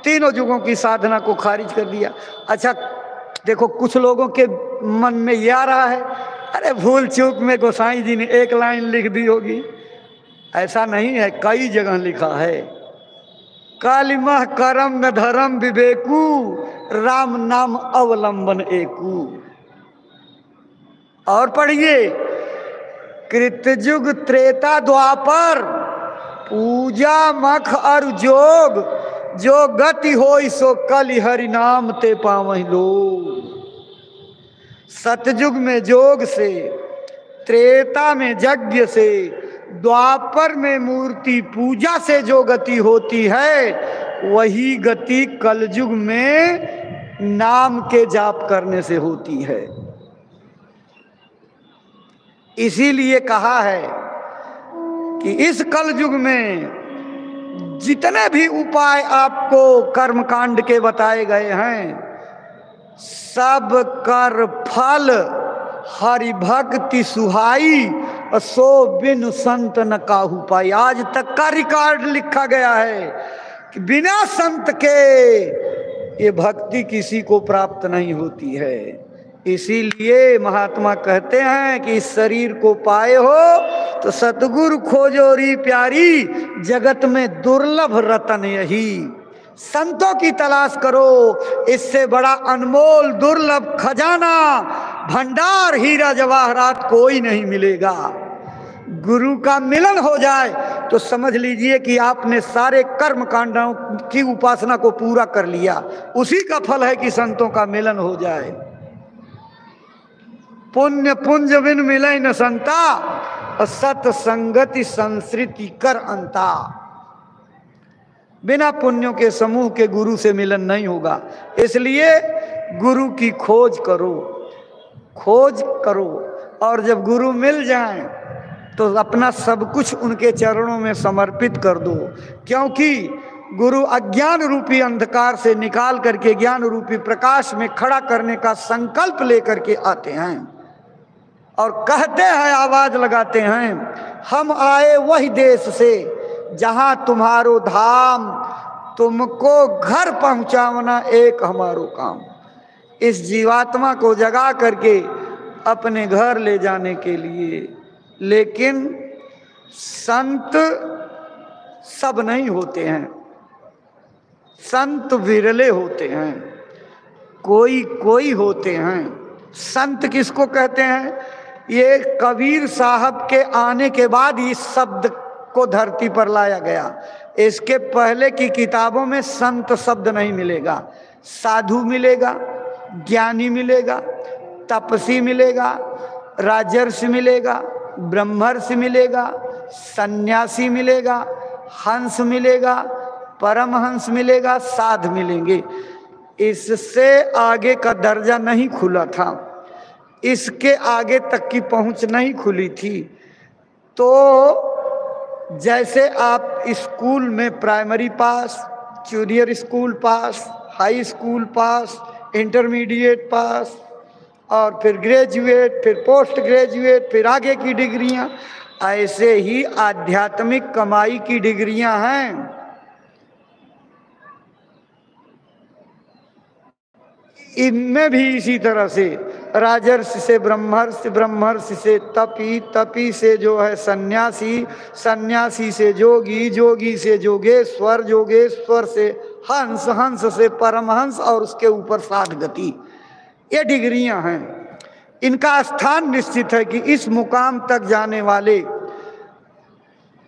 तीनों युगों की साधना को खारिज कर दिया। अच्छा देखो, कुछ लोगों के मन में ये आ रहा है, अरे भूल चूक में गोसाई जी ने एक लाइन लिख दी होगी। ऐसा नहीं है, कई जगह लिखा है, कालिमा करम न धर्म विवेकू, राम नाम अवलंबन एकू। और पढ़िए, कृतयुग त्रेता द्वापर, पूजा मख और जोग, जो गति होई सो कलि हरि नाम ते पावहि लोग। सतयुग में जोग से, त्रेता में यज्ञ से, द्वापर में मूर्ति पूजा से जो गति होती है, वही गति कलयुग में नाम के जाप करने से होती है। इसीलिए कहा है कि इस कलयुग में जितने भी उपाय आपको कर्मकांड के बताए गए हैं, सब कर फल हरि भक्ति सुहाई, सो बिन संत न काहू पाई। आज तक का रिकॉर्ड लिखा गया है कि बिना संत के ये भक्ति किसी को प्राप्त नहीं होती है। इसीलिए महात्मा कहते हैं कि इस शरीर को पाए हो तो सतगुरु खोजो री प्यारी, जगत में दुर्लभ रतन यही। संतों की तलाश करो, इससे बड़ा अनमोल दुर्लभ खजाना, भंडार, हीरा जवाहरात कोई नहीं मिलेगा। गुरु का मिलन हो जाए तो समझ लीजिए कि आपने सारे कर्म कांडों की उपासना को पूरा कर लिया। उसी का फल है कि संतों का मिलन हो जाए। पुण्य पुंज बिन मिले न संता, सत संगति संस्कृति कर अंता। बिना पुण्यों के समूह के गुरु से मिलन नहीं होगा। इसलिए गुरु की खोज करो, खोज करो, और जब गुरु मिल जाएं तो अपना सब कुछ उनके चरणों में समर्पित कर दो। क्योंकि गुरु अज्ञान रूपी अंधकार से निकाल करके ज्ञान रूपी प्रकाश में खड़ा करने का संकल्प लेकर के आते हैं और कहते हैं, आवाज लगाते हैं, हम आए वही देश से जहां तुम्हारो धाम, तुमको घर पहुंचावना एक हमारो काम। इस जीवात्मा को जगा करके अपने घर ले जाने के लिए। लेकिन संत सब नहीं होते हैं, संत विरले होते हैं, कोई कोई होते हैं। संत किसको कहते हैं? ये कबीर साहब के आने के बाद इस शब्द को धरती पर लाया गया। इसके पहले की किताबों में संत शब्द नहीं मिलेगा। साधु मिलेगा, ज्ञानी मिलेगा, तपसी मिलेगा, राजर्षि मिलेगा, ब्रह्मर्षि मिलेगा, सन्यासी मिलेगा, हंस मिलेगा, परमहंस मिलेगा, साध मिलेंगे। इससे आगे का दर्जा नहीं खुला था, इसके आगे तक की पहुंच नहीं खुली थी। तो जैसे आप स्कूल में प्राइमरी पास, जूनियर स्कूल पास, हाई स्कूल पास, इंटरमीडिएट पास, और फिर ग्रेजुएट, फिर पोस्ट ग्रेजुएट, फिर आगे की डिग्रियां, ऐसे ही आध्यात्मिक कमाई की डिग्रियां हैं। इनमें भी इसी तरह से राजर्षि से ब्रह्मर्षि, ब्रह्मर्षि से तपी, तपी से जो है सन्यासी, सन्यासी से जोगी, जोगी से जोगेश्वर, जोगेश्वर से हंस, हंस से परमहंस, और उसके ऊपर साध गति। ये डिग्रियां हैं। इनका स्थान निश्चित है कि इस मुकाम तक जाने वाले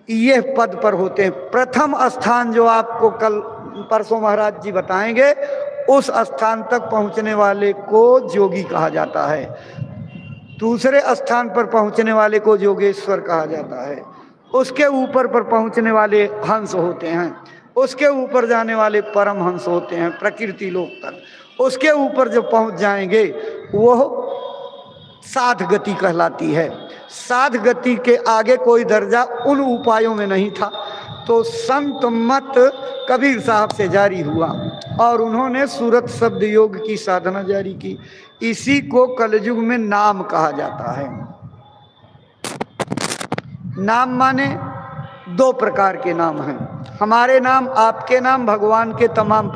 ये पद पर होते हैं। प्रथम स्थान जो आपको कल परसों महाराज जी बताएंगे, उस स्थान तक पहुंचने वाले को जोगी कहा जाता है। दूसरे स्थान पर पहुंचने वाले को जोगेश्वर कहा जाता है। उसके ऊपर पर पहुंचने वाले हंस होते हैं, उसके ऊपर जाने वाले परम हंस होते हैं, प्रकृति लोक तक। उसके ऊपर जो पहुंच जाएंगे वो साध गति कहलाती है। साध गति के आगे कोई दर्जा उन उपायों में नहीं था। तो संत मत कबीर साहब से जारी हुआ और उन्होंने सूरत शब्द योग की साधना जारी की। इसी को कलयुग में नाम कहा जाता है। नाम माने दो प्रकार के नाम हैं। हमारे नाम, आपके नाम, भगवान के तमाम